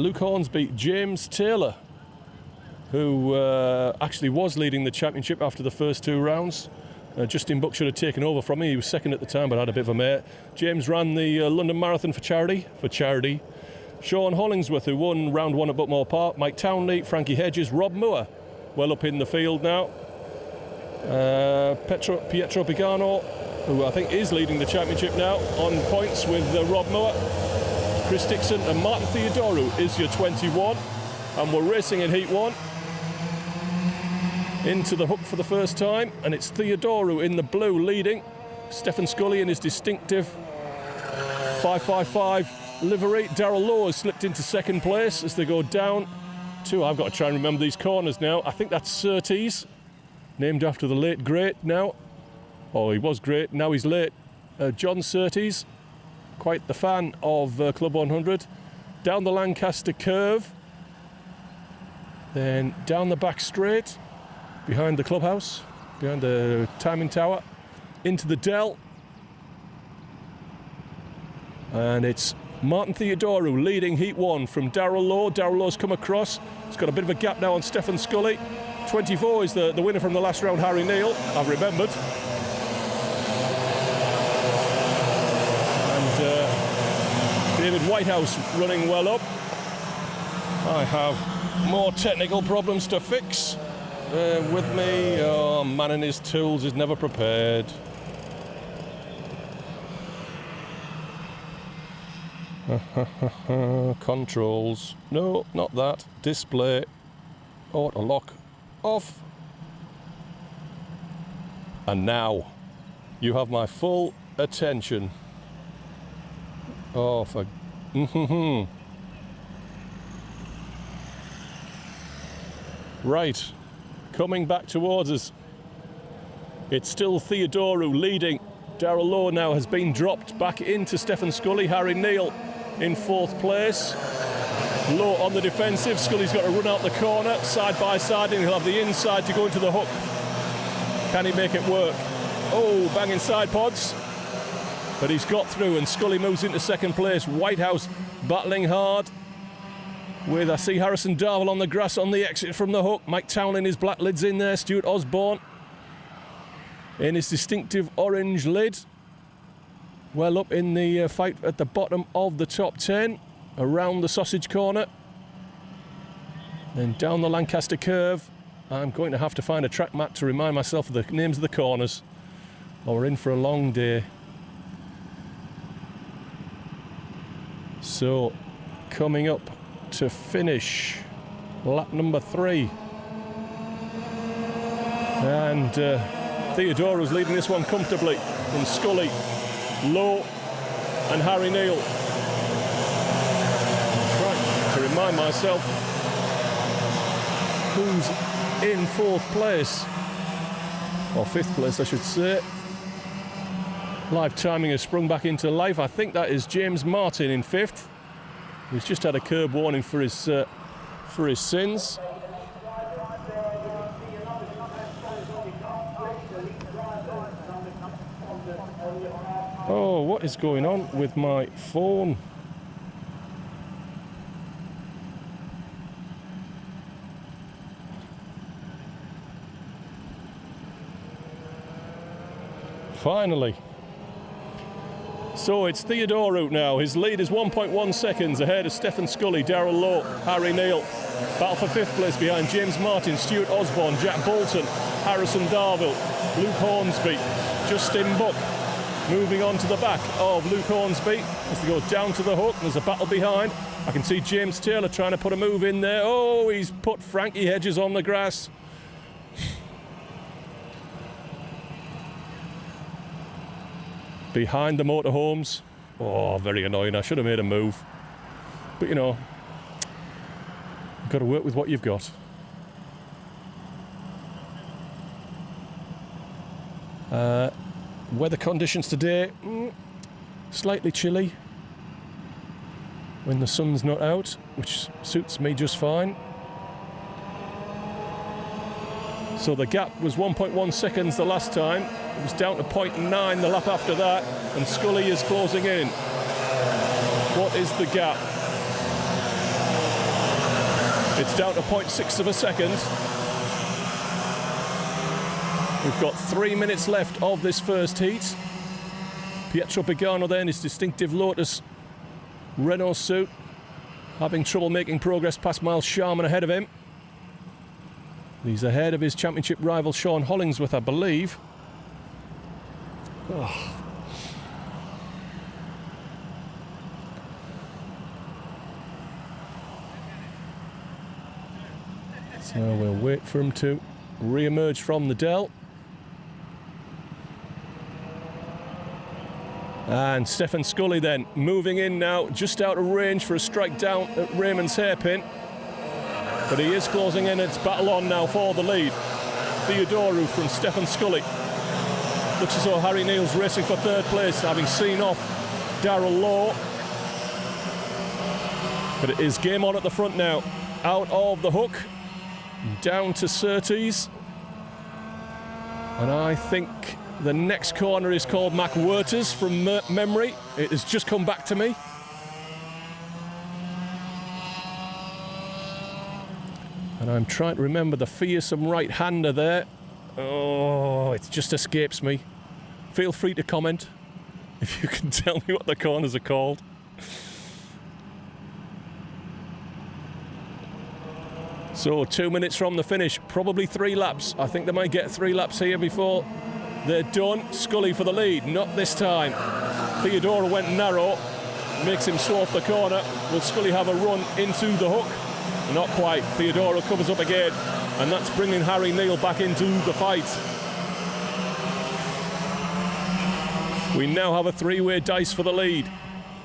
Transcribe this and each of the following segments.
Luke Hornsby, James Taylor, who actually was leading the championship after the first 2 rounds. Justin Buck should have taken over from me. He was second at the time, but had a bit of a mare. James ran the London Marathon for charity. Sean Hollingsworth, who won round 1 at Buckmore Park. Mike Townley, Frankie Hedges, Rob Moore, well up in the field now. Pietro Pagano, who I think is leading the championship now, on points with Rob Moore. Chris Dixon and Martin Theodorou is your 21. And we're racing in Heat 1. Into the hook for the first time, and it's Theodorou in the blue leading. Stephen Scully in his distinctive 555 livery. Darrell Lowe has slipped into second place as they go down to, I've got to try and remember these corners now. I think that's Surtees, named after the late great now. Oh, he was great, now he's late. John Surtees, quite the fan of Club 100. Down the Lancaster curve, then down the back straight, behind the clubhouse, behind the timing tower, into the Dell. And it's Martin Theodorou leading Heat 1 from Darrell Lowe. Darrell Lowe's come across. He's got a bit of a gap now on Stephen Scully. 24 is the winner from the last round, Harry Neal, I've remembered. And David Whitehouse running well up. I have more technical problems to fix. With me, oh, man and his tools is never prepared. Controls, no, not that. Display, auto lock, off. And now, you have my full attention. Oh, for... Right. Coming back towards us, it's still Theodorou leading. Darrell Lowe now has been dropped back into Stephen Scully. Harry Neal in 4th place. Lowe on the defensive. Scully's got to run out the corner side by side, and he'll have the inside to go into the hook. Can he make it work? Oh, banging side pods, but he's got through, and Scully moves into 2nd place. Whitehouse battling hard with, I see Harrison Darville on the grass on the exit from the hook. Mike Townley in his black lids in there. Stuart Osborne in his distinctive orange lid. Well up in the fight at the bottom of the top 10. Around the sausage corner. Then down the Lancaster curve. I'm going to have to find a track map to remind myself of the names of the corners, or we're in for a long day. So, coming up to finish lap number 3, and Theodorou's leading this one comfortably from Scully, Lowe and Harry Neal. Right, to remind myself who's in 4th place, or 5th place I should say. Live timing has sprung back into life. I think that is James Martin in 5th. He's just had a curb warning for his sins. Oh, what is going on with my phone? Finally. So it's Theodorou now. His lead is 1.1 seconds ahead of Stephen Scully, Darrell Lowe, Harry Neal. Battle for 5th place behind James Martin, Stuart Osborne, Jack Bolton, Harrison Darville, Luke Hornsby, Justin Buck. Moving on to the back of Luke Hornsby as they go down to the hook. There's a battle behind. I can see James Taylor trying to put a move in there. Oh, he's put Frankie Hedges on the grass. Behind the motorhomes. Oh, very annoying. I should have made a move. But you know, you've got to work with what you've got. Weather conditions today, slightly chilly when the sun's not out, which suits me just fine. So the gap was 1.1 seconds the last time. It was down to 0.9 the lap after that, and Scully is closing in. What is the gap? It's down to 0.6 of a second. We've got 3 minutes left of this first heat. Pietro Pagano then, his distinctive Lotus Renault suit, having trouble making progress past Miles Sharman ahead of him. He's ahead of his championship rival Sean Hollingsworth, I believe. Oh. So we'll wait for him to re-emerge from the dell. And Stefan Scully then moving in now, just out of range for a strike down at Raymond's hairpin. But he is closing in. It's battle on now for the lead. Theodorou from Stefan Scully. Looks as though Harry Neal's racing for third place, having seen off Darrell Lowe. But it is game on at the front now. Out of the hook, down to Surtees. And I think the next corner is called Mac Werters from memory. It has just come back to me. And I'm trying to remember the fearsome right-hander there. Oh, it just escapes me. Feel free to comment if you can tell me what the corners are called. So 2 minutes from the finish, probably 3 laps. I think they might get 3 laps here before they're done. Scully for the lead, not this time. Theodora went narrow, makes him slow off the corner. Will Scully have a run into the hook? Not quite. Theodora covers up again, and that's bringing Harry Neal back into the fight. We now have a 3-way dice for the lead.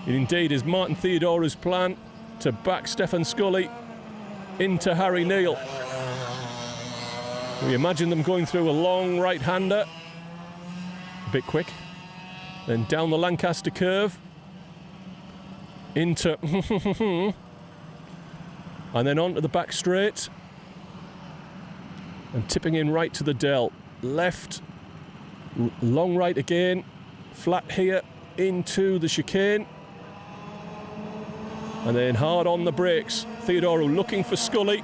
It indeed is Martin Theodora's plan to back Stefan Scully into Harry Neal. We imagine them going through a long right-hander, a bit quick, then down the Lancaster curve, into and then onto the back straight, and tipping in right to the dell. Left, long right again, flat here, into the chicane, and then hard on the brakes. Theodorou looking for Scully.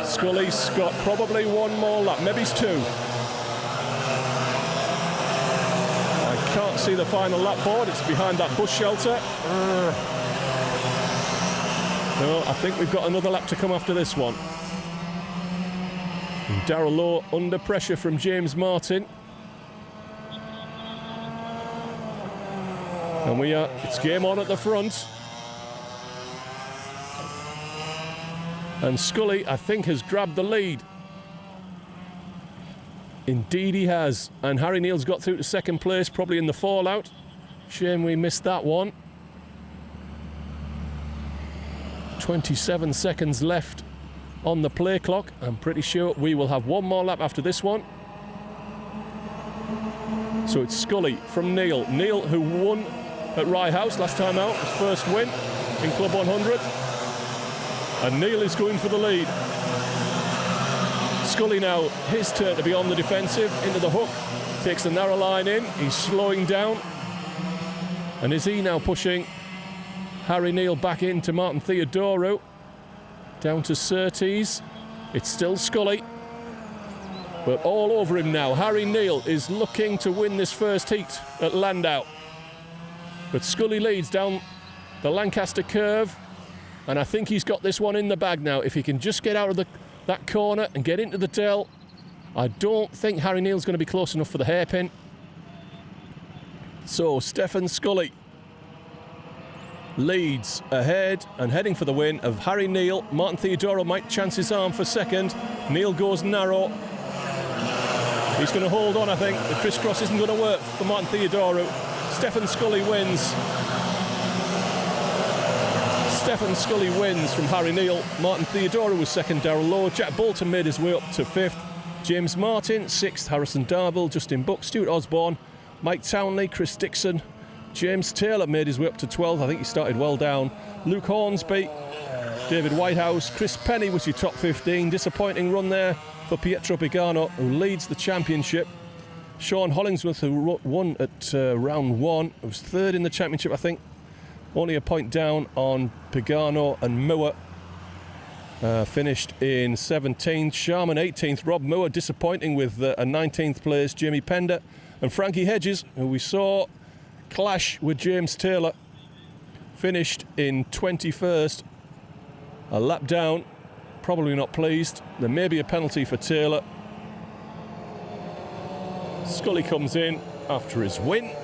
Scully's got probably 1 more lap, maybe it's 2. I can't see the final lap board, it's behind that bush shelter. No, I think we've got another lap to come after this one. And Darrell Lowe under pressure from James Martin. And it's game on at the front. And Scully, I think, has grabbed the lead. Indeed he has. And Harry Neal's got through to second place, probably in the fallout. Shame we missed that one. 27 seconds left on the play clock. I'm pretty sure we will have 1 more lap after this one. So it's Scully from Neal. Neal, who won at Rye House last time out, his first win in Club 100. And Neal is going for the lead. Scully now, his turn to be on the defensive, into the hook, takes the narrow line in, he's slowing down. And is he now pushing Harry Neal back into Martin Theodorou? Down to Surtees. It's still Scully. But all over him now. Harry Neal is looking to win this first heat at Llandow. But Scully leads down the Lancaster curve. And I think he's got this one in the bag now. If he can just get out of that corner and get into the dell, I don't think Harry Neal's going to be close enough for the hairpin. So Stefan Scully leads ahead and heading for the win of Harry Neal. Martin Theodorou might chance his arm for second. Neal goes narrow. He's going to hold on, I think. The crisscross isn't going to work for Martin Theodorou. Stefan Scully wins. Stefan Scully wins from Harry Neal. Martin Theodorou was second, Darrell Lowe. Jack Bolton made his way up to 5th. James Martin, 6th. Harrison Darville, Justin Buck, Stuart Osborne, Mike Townley, Chris Dixon. James Taylor made his way up to 12th. I think he started well down. Luke Hornsby, David Whitehouse, Chris Penny was your top 15. Disappointing run there for Pietro Pagano, who leads the championship. Sean Hollingsworth, who won at round 1, was 3rd in the championship, I think. Only a point down on Pagano and Moore. finished in 17th. Sharman 18th. Rob Moore disappointing with a 19th place. Jimmy Pender and Frankie Hedges, who we saw clash with James Taylor, finished in 21st. A lap down. Probably not pleased. There may be a penalty for Taylor. Scully comes in after his win.